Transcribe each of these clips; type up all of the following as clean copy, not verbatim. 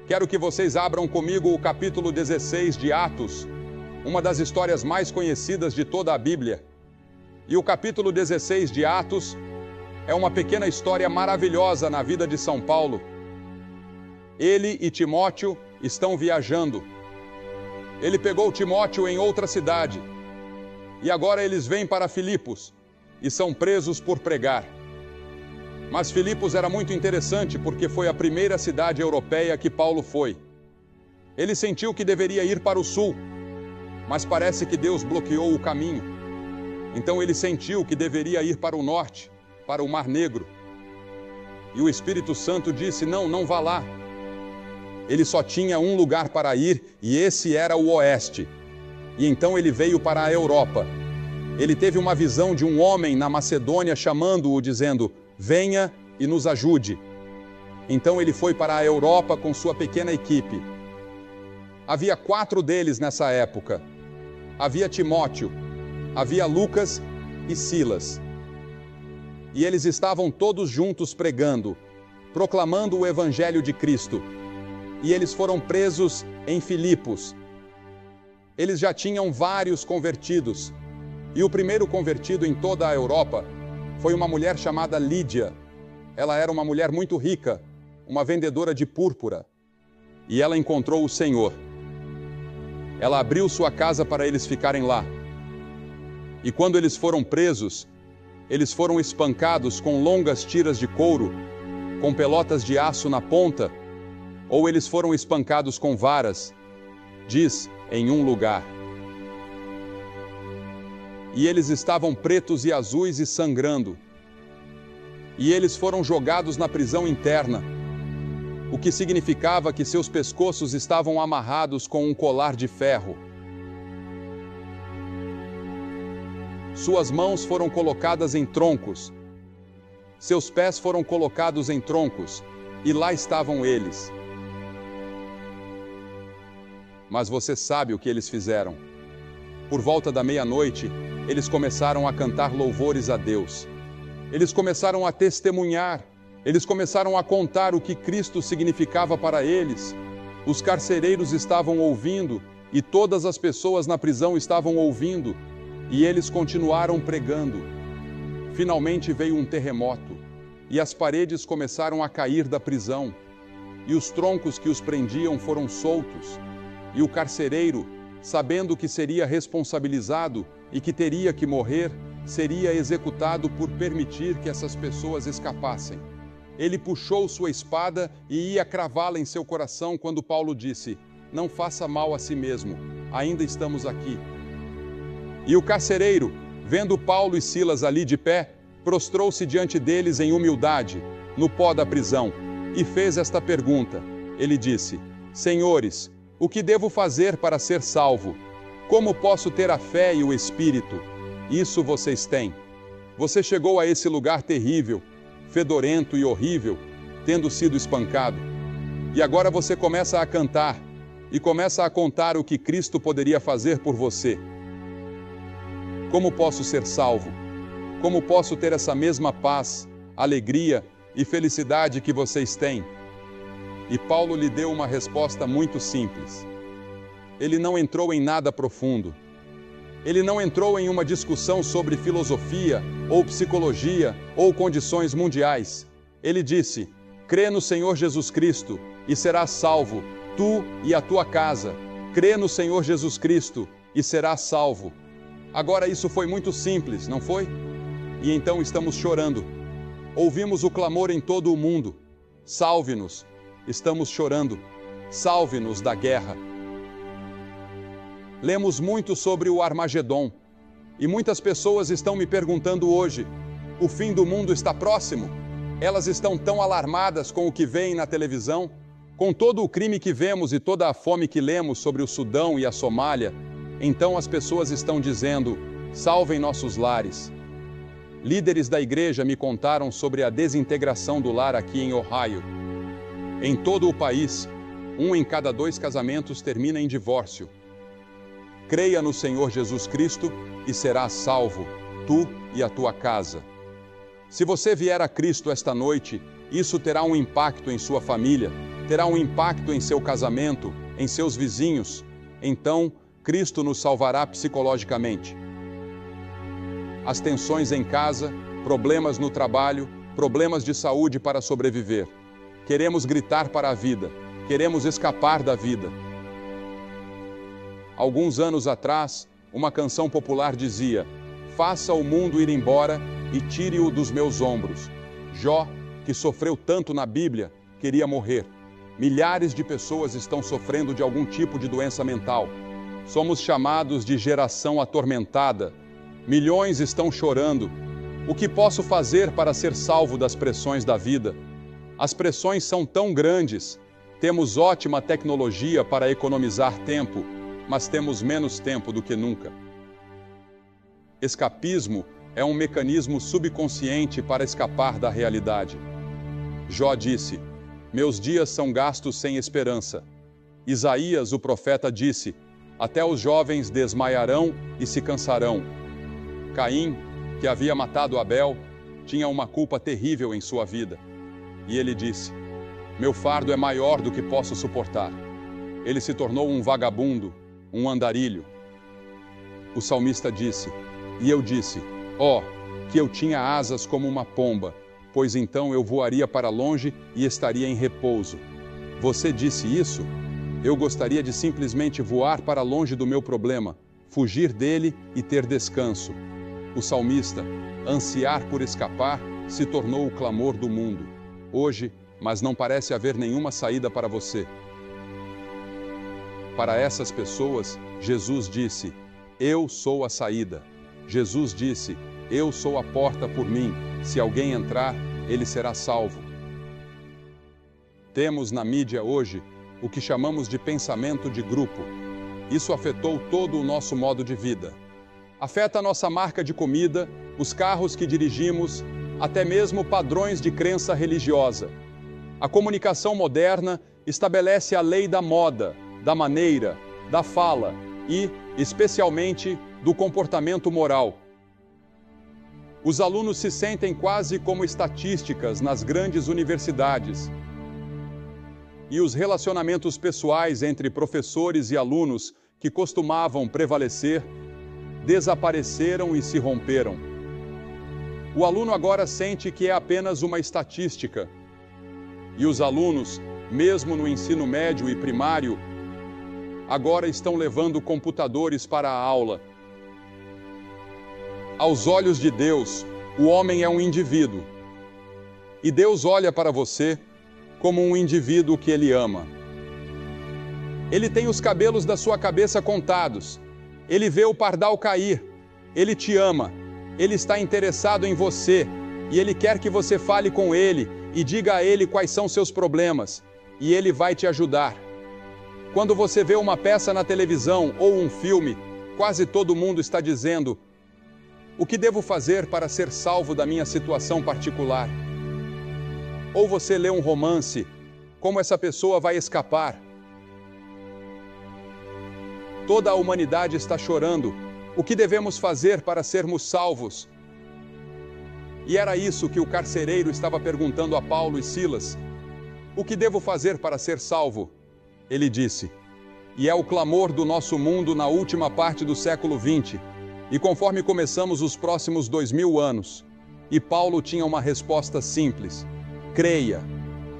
Quero que vocês abram comigo o capítulo 16 de Atos, uma das histórias mais conhecidas de toda a Bíblia. E o capítulo 16 de Atos é uma pequena história maravilhosa na vida de São Paulo. Ele e Timóteo estão viajando. Ele pegou Timóteo em outra cidade. E agora eles vêm para Filipos e são presos por pregar. Mas Filipos era muito interessante porque foi a primeira cidade europeia que Paulo foi. Ele sentiu que deveria ir para o sul, mas parece que Deus bloqueou o caminho. Então ele sentiu que deveria ir para o norte, para o Mar Negro. E o Espírito Santo disse: não vá lá. Ele só tinha um lugar para ir e esse era o oeste. E então ele veio para a Europa. Ele teve uma visão de um homem na Macedônia chamando-o, dizendo: venha e nos ajude. Então ele foi para a Europa com sua pequena equipe. Havia 4 deles nessa época. Havia Timóteo, havia Lucas e Silas. E eles estavam todos juntos pregando, proclamando o Evangelho de Cristo. E eles foram presos em Filipos. Eles já tinham vários convertidos. E o primeiro convertido em toda a Europa foi uma mulher chamada Lídia. Ela era uma mulher muito rica, uma vendedora de púrpura. E ela encontrou o Senhor. Ela abriu sua casa para eles ficarem lá. E quando eles foram presos, eles foram espancados com longas tiras de couro, com pelotas de aço na ponta, ou eles foram espancados com varas, diz, em um lugar. E eles estavam pretos e azuis e sangrando. E eles foram jogados na prisão interna, o que significava que seus pescoços estavam amarrados com um colar de ferro. Suas mãos foram colocadas em troncos, seus pés foram colocados em troncos, e lá estavam eles. Mas você sabe o que eles fizeram. Por volta da meia-noite, eles começaram a cantar louvores a Deus. Eles começaram a testemunhar. Eles começaram a contar o que Cristo significava para eles. Os carcereiros estavam ouvindo e todas as pessoas na prisão estavam ouvindo. E eles continuaram pregando. Finalmente veio um terremoto e as paredes começaram a cair da prisão. E os troncos que os prendiam foram soltos. E o carcereiro, sabendo que seria responsabilizado e que teria que morrer, seria executado por permitir que essas pessoas escapassem. Ele puxou sua espada e ia cravá-la em seu coração quando Paulo disse: não faça mal a si mesmo, ainda estamos aqui. E o carcereiro, vendo Paulo e Silas ali de pé, prostrou-se diante deles em humildade, no pó da prisão, e fez esta pergunta. Ele disse: Senhores, o que devo fazer para ser salvo? Como posso ter a fé e o Espírito? Isso vocês têm. Você chegou a esse lugar terrível, fedorento e horrível, tendo sido espancado. E agora você começa a cantar e começa a contar o que Cristo poderia fazer por você. Como posso ser salvo? Como posso ter essa mesma paz, alegria e felicidade que vocês têm? E Paulo lhe deu uma resposta muito simples. Ele não entrou em nada profundo. Ele não entrou em uma discussão sobre filosofia, ou psicologia, ou condições mundiais. Ele disse: crê no Senhor Jesus Cristo e serás salvo, tu e a tua casa. Crê no Senhor Jesus Cristo e serás salvo. Agora isso foi muito simples, não foi? E então estamos chorando. Ouvimos o clamor em todo o mundo. Salve-nos. Estamos chorando. Salve-nos da guerra. Lemos muito sobre o Armagedon. E muitas pessoas estão me perguntando hoje: o fim do mundo está próximo? Elas estão tão alarmadas com o que veem na televisão, com todo o crime que vemos e toda a fome que lemos sobre o Sudão e a Somália. Então as pessoas estão dizendo: salvem nossos lares. Líderes da igreja me contaram sobre a desintegração do lar aqui em Ohio. Em todo o país, 1 em cada 2 casamentos termina em divórcio. Creia no Senhor Jesus Cristo e serás salvo, tu e a tua casa. Se você vier a Cristo esta noite Isso terá um impacto em sua família, terá um impacto em seu casamento, em seus vizinhos. Então, Cristo nos salvará psicologicamente. As tensões em casa, problemas no trabalho, problemas de saúde para sobreviver. Queremos gritar para a vida, queremos escapar da vida. Alguns anos atrás, uma canção popular dizia: "Faça o mundo ir embora e tire-o dos meus ombros." Jó, que sofreu tanto na Bíblia, queria morrer. Milhares de pessoas estão sofrendo de algum tipo de doença mental. Somos chamados de geração atormentada. Milhões estão chorando. O que posso fazer para ser salvo das pressões da vida? As pressões são tão grandes. Temos ótima tecnologia para economizar tempo, mas temos menos tempo do que nunca. Escapismo é um mecanismo subconsciente para escapar da realidade. Jó disse: "Meus dias são gastos sem esperança." Isaías, o profeta, disse: "Até os jovens desmaiarão e se cansarão." Caim, que havia matado Abel, tinha uma culpa terrível em sua vida. E ele disse: "Meu fardo é maior do que posso suportar." Ele se tornou um vagabundo, um andarilho. O salmista disse: "E eu disse, que eu tinha asas como uma pomba, pois então eu voaria para longe e estaria em repouso." Você disse isso? Eu gostaria de simplesmente voar para longe do meu problema, fugir dele e ter descanso. O salmista, ansiar por escapar, se tornou o clamor do mundo. Hoje, mas não parece haver nenhuma saída para você. Para essas pessoas, Jesus disse: "Eu sou a saída." Jesus disse: "Eu sou a porta por mim. Se alguém entrar, ele será salvo." Temos na mídia hoje o que chamamos de pensamento de grupo. Isso afetou todo o nosso modo de vida. Afeta a nossa marca de comida, os carros que dirigimos, até mesmo padrões de crença religiosa. A comunicação moderna estabelece a lei da moda, da maneira, da fala e, especialmente, do comportamento moral. Os alunos se sentem quase como estatísticas nas grandes universidades. E os relacionamentos pessoais entre professores e alunos que costumavam prevalecer, desapareceram e se romperam. O aluno agora sente que é apenas uma estatística. E os alunos, mesmo no ensino médio e primário, agora estão levando computadores para a aula. Aos olhos de Deus, o homem é um indivíduo. E Deus olha para você como um indivíduo que Ele ama. Ele tem os cabelos da sua cabeça contados. Ele vê o pardal cair. Ele te ama. Ele está interessado em você. E Ele quer que você fale com Ele e diga a Ele quais são seus problemas. E Ele vai te ajudar. Quando você vê uma peça na televisão ou um filme, quase todo mundo está dizendo: "O que devo fazer para ser salvo da minha situação particular?" Ou você lê um romance: "Como essa pessoa vai escapar?" Toda a humanidade está chorando. O que devemos fazer para sermos salvos? E era isso que o carcereiro estava perguntando a Paulo e Silas. O que devo fazer para ser salvo? Ele disse, e é o clamor do nosso mundo na última parte do século XX, e conforme começamos os próximos 2000 anos. E Paulo tinha uma resposta simples: creia,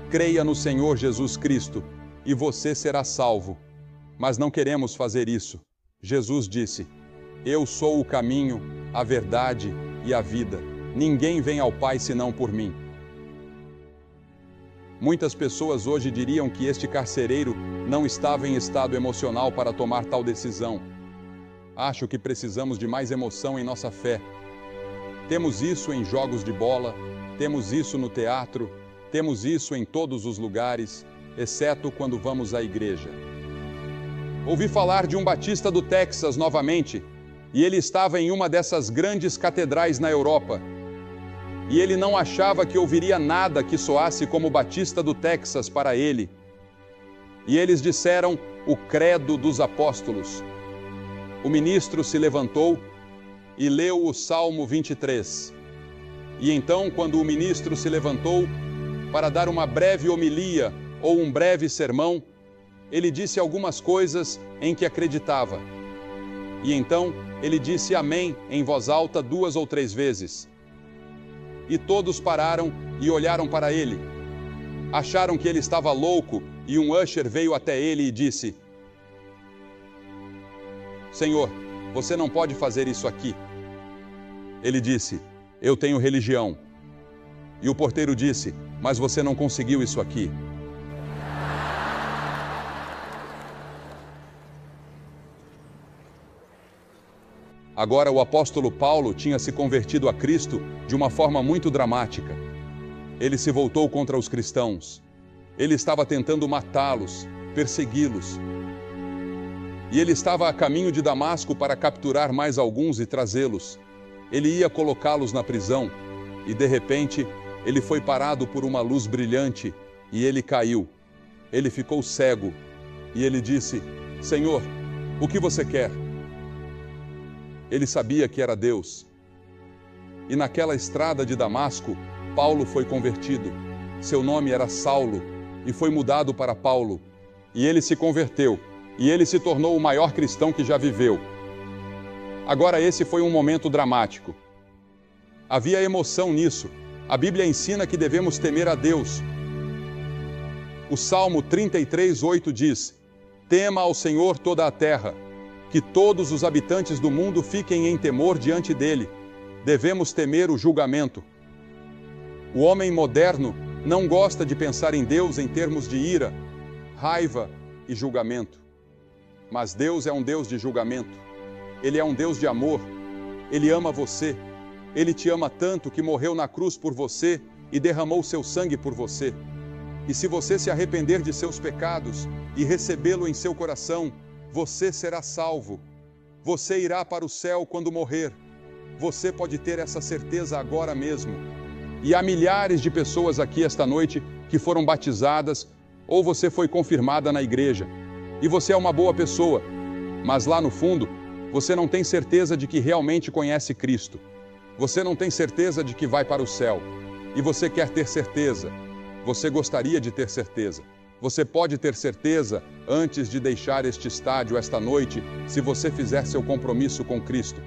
creia no Senhor Jesus Cristo, e você será salvo. Mas não queremos fazer isso. Jesus disse: "Eu sou o caminho, a verdade e a vida. Ninguém vem ao Pai senão por mim." Muitas pessoas hoje diriam que este carcereiro não estava em estado emocional para tomar tal decisão. Acho que precisamos de mais emoção em nossa fé. Temos isso em jogos de bola, temos isso no teatro, temos isso em todos os lugares, exceto quando vamos à igreja. Ouvi falar de um batista do Texas novamente, e ele estava em uma dessas grandes catedrais na Europa. E ele não achava que ouviria nada que soasse como Batista do Texas para ele. E eles disseram o credo dos apóstolos. O ministro se levantou e leu o Salmo 23. E então, quando o ministro se levantou, para dar uma breve homilia ou um breve sermão, ele disse algumas coisas em que acreditava. E então ele disse amém em voz alta 2 ou 3 vezes. E todos pararam e olharam para ele. Acharam que ele estava louco e um usher veio até ele e disse: Senhor, você não pode fazer isso aqui. Ele disse: eu tenho religião. E o porteiro disse: mas você não conseguiu isso aqui. Agora o apóstolo Paulo tinha se convertido a Cristo de uma forma muito dramática. Ele se voltou contra os cristãos. Ele estava tentando matá-los, persegui-los. E ele estava a caminho de Damasco para capturar mais alguns e trazê-los. Ele ia colocá-los na prisão e, de repente, ele foi parado por uma luz brilhante e ele caiu. Ele ficou cego e ele disse: Senhor, o que você quer? Ele sabia que era Deus. E naquela estrada de Damasco, Paulo foi convertido. Seu nome era Saulo e foi mudado para Paulo. E ele se converteu. E ele se tornou o maior cristão que já viveu. Agora esse foi um momento dramático. Havia emoção nisso. A Bíblia ensina que devemos temer a Deus. O Salmo 33:8 diz: tema ao Senhor toda a terra, que todos os habitantes do mundo fiquem em temor diante dele. Devemos temer o julgamento. O homem moderno não gosta de pensar em Deus em termos de ira, raiva e julgamento. Mas Deus é um Deus de julgamento. Ele é um Deus de amor. Ele ama você. Ele te ama tanto que morreu na cruz por você e derramou seu sangue por você. E se você se arrepender de seus pecados e recebê-lo em seu coração, você será salvo. Você irá para o céu quando morrer. Você pode ter essa certeza agora mesmo. E há milhares de pessoas aqui esta noite que foram batizadas ou você foi confirmada na igreja. E você é uma boa pessoa, mas lá no fundo, você não tem certeza de que realmente conhece Cristo. Você não tem certeza de que vai para o céu. E você quer ter certeza. Você gostaria de ter certeza. Você pode ter certeza antes de deixar este estádio esta noite, se você fizer seu compromisso com Cristo.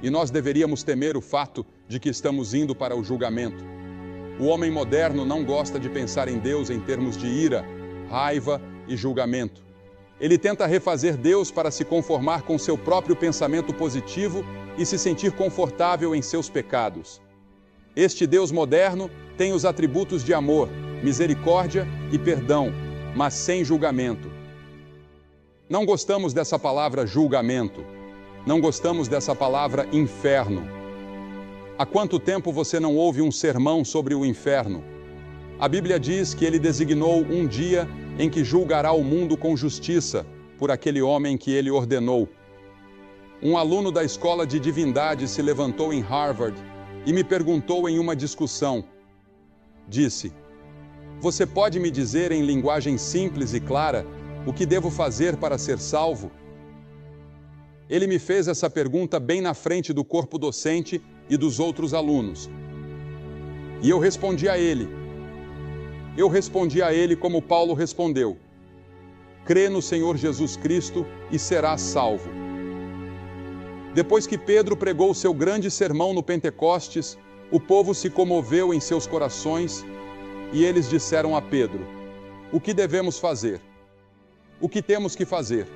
E nós deveríamos temer o fato de que estamos indo para o julgamento. O homem moderno não gosta de pensar em Deus em termos de ira, raiva e julgamento. Ele tenta refazer Deus para se conformar com seu próprio pensamento positivo e se sentir confortável em seus pecados. Este Deus moderno tem os atributos de amor, misericórdia e perdão, mas sem julgamento. Não gostamos dessa palavra julgamento. Não gostamos dessa palavra inferno. Há quanto tempo você não ouve um sermão sobre o inferno? A Bíblia diz que ele designou um dia em que julgará o mundo com justiça por aquele homem que ele ordenou. Um aluno da escola de divindade se levantou em Harvard e me perguntou em uma discussão. Disse: você pode me dizer em linguagem simples e clara o que devo fazer para ser salvo? Ele me fez essa pergunta bem na frente do corpo docente e dos outros alunos. E eu respondi a ele. Eu respondi a ele como Paulo respondeu: crê no Senhor Jesus Cristo e serás salvo. Depois que Pedro pregou seu grande sermão no Pentecostes, o povo se comoveu em seus corações e eles disseram a Pedro: o que devemos fazer? O que temos que fazer?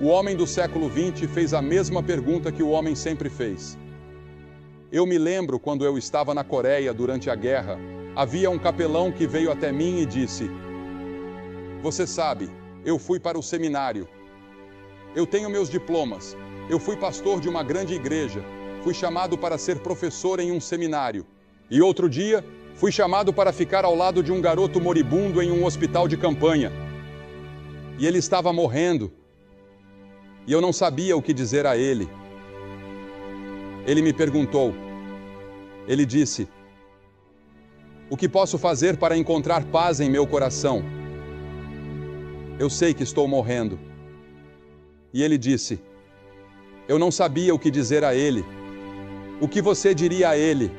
O homem do século XX fez a mesma pergunta que o homem sempre fez. Eu me lembro quando eu estava na Coreia durante a guerra, havia um capelão que veio até mim e disse: você sabe, eu fui para o seminário. Eu tenho meus diplomas. Eu fui pastor de uma grande igreja. Fui chamado para ser professor em um seminário. E outro dia, fui chamado para ficar ao lado de um garoto moribundo em um hospital de campanha. E ele estava morrendo. E eu não sabia o que dizer a ele. Ele me perguntou. Ele disse: o que posso fazer para encontrar paz em meu coração? Eu sei que estou morrendo. E ele disse: eu não sabia o que dizer a ele. O que você diria a ele?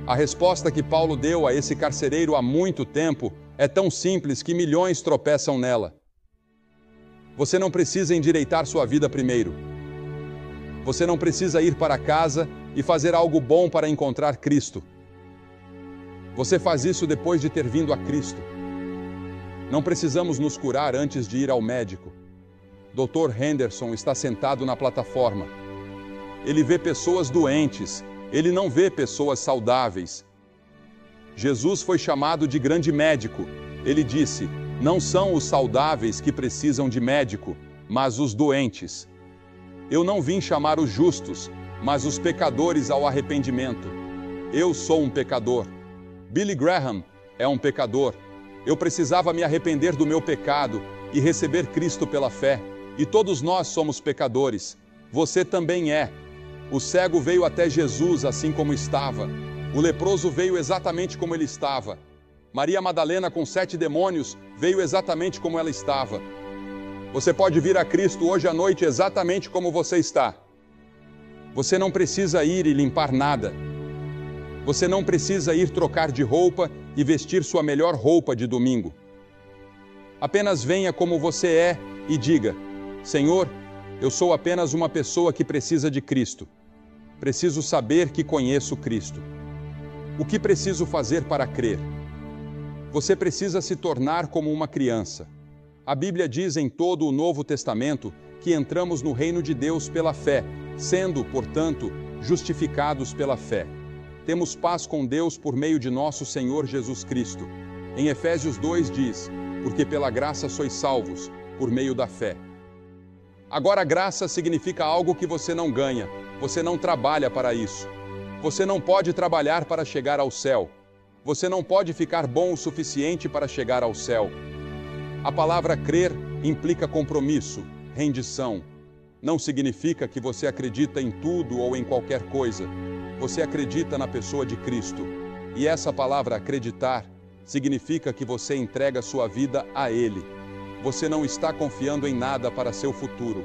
A resposta que Paulo deu a esse carcereiro há muito tempo é tão simples que milhões tropeçam nela. Você não precisa endireitar sua vida primeiro. Você não precisa ir para casa e fazer algo bom para encontrar Cristo. Você faz isso depois de ter vindo a Cristo. Não precisamos nos curar antes de ir ao médico. Dr. Henderson está sentado na plataforma. Ele vê pessoas doentes, ele não vê pessoas saudáveis. Jesus foi chamado de grande médico. Ele disse: não são os saudáveis que precisam de médico, mas os doentes. Eu não vim chamar os justos, mas os pecadores ao arrependimento. Eu sou um pecador. Billy Graham é um pecador. Eu precisava me arrepender do meu pecado e receber Cristo pela fé. E todos nós somos pecadores. Você também é. O cego veio até Jesus assim como estava. O leproso veio exatamente como ele estava. Maria Madalena, com 7 demônios, veio exatamente como ela estava. Você pode vir a Cristo hoje à noite exatamente como você está. Você não precisa ir e limpar nada. Você não precisa ir trocar de roupa e vestir sua melhor roupa de domingo. Apenas venha como você é e diga: Senhor, eu sou apenas uma pessoa que precisa de Cristo. Preciso saber que conheço Cristo. O que preciso fazer para crer? Você precisa se tornar como uma criança. A Bíblia diz em todo o Novo Testamento que entramos no reino de Deus pela fé, sendo, portanto, justificados pela fé. Temos paz com Deus por meio de nosso Senhor Jesus Cristo. Em Efésios 2 diz: porque pela graça sois salvos, por meio da fé. Agora, graça significa algo que você não ganha, você não trabalha para isso. Você não pode trabalhar para chegar ao céu. Você não pode ficar bom o suficiente para chegar ao céu. A palavra crer implica compromisso, rendição. Não significa que você acredita em tudo ou em qualquer coisa. Você acredita na pessoa de Cristo. E essa palavra acreditar significa que você entrega sua vida a Ele. Você não está confiando em nada para seu futuro.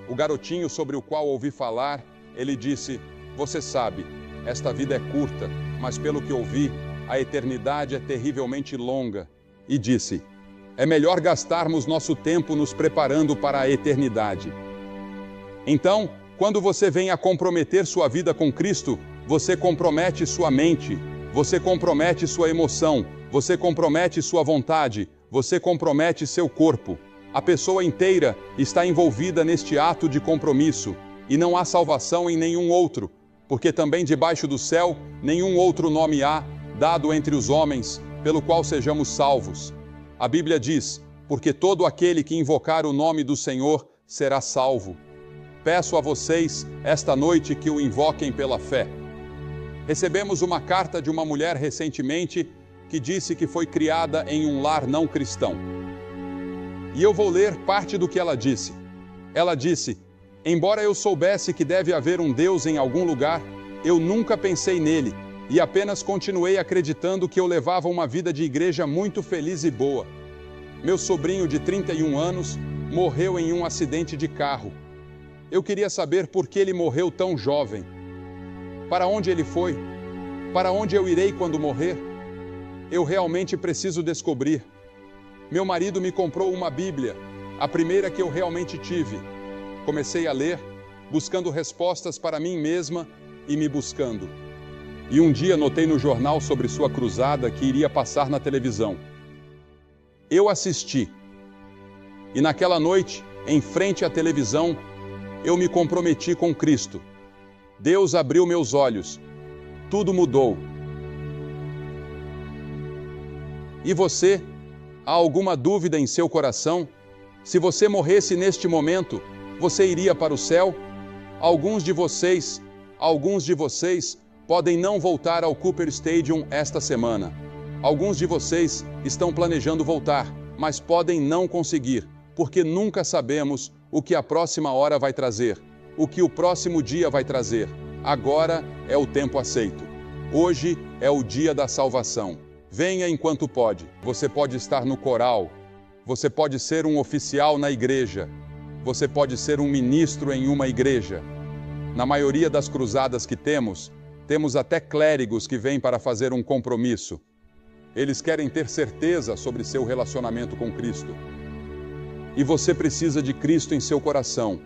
O garotinho sobre o qual ouvi falar, ele disse: você sabe, esta vida é curta, mas pelo que ouvi, a eternidade é terrivelmente longa. E disse: é melhor gastarmos nosso tempo nos preparando para a eternidade. Então, quando você vem a comprometer sua vida com Cristo, você compromete sua mente, você compromete sua emoção, você compromete sua vontade, você compromete seu corpo. A pessoa inteira está envolvida neste ato de compromisso, e não há salvação em nenhum outro, porque também debaixo do céu nenhum outro nome há, dado entre os homens, pelo qual sejamos salvos. A Bíblia diz: porque todo aquele que invocar o nome do Senhor será salvo. Peço a vocês, esta noite, que o invoquem pela fé. Recebemos uma carta de uma mulher recentemente que disse que foi criada em um lar não cristão. E eu vou ler parte do que ela disse. Ela disse: embora eu soubesse que deve haver um Deus em algum lugar, eu nunca pensei nele e apenas continuei acreditando que eu levava uma vida de igreja muito feliz e boa. Meu sobrinho de 31 anos morreu em um acidente de carro. Eu queria saber por que ele morreu tão jovem. Para onde ele foi? Para onde eu irei quando morrer? Eu realmente preciso descobrir. Meu marido me comprou uma Bíblia, a primeira que eu realmente tive. Comecei a ler, buscando respostas para mim mesma e me buscando. E um dia notei no jornal sobre sua cruzada que iria passar na televisão. Eu assisti. E naquela noite, em frente à televisão, eu me comprometi com Cristo. Deus abriu meus olhos. Tudo mudou. E você? Há alguma dúvida em seu coração? Se você morresse neste momento, você iria para o céu? Alguns de vocês podem não voltar ao Cooper Stadium esta semana. Alguns de vocês estão planejando voltar, mas podem não conseguir, porque nunca sabemos o que a próxima hora vai trazer, o que o próximo dia vai trazer. Agora é o tempo aceito. Hoje é o dia da salvação. Venha enquanto pode. Você pode estar no coral. Você pode ser um oficial na igreja. Você pode ser um ministro em uma igreja. Na maioria das cruzadas que temos, Temos até clérigos que vêm para fazer um compromisso. Eles querem ter certeza sobre seu relacionamento com Cristo. E você precisa de Cristo em seu coração.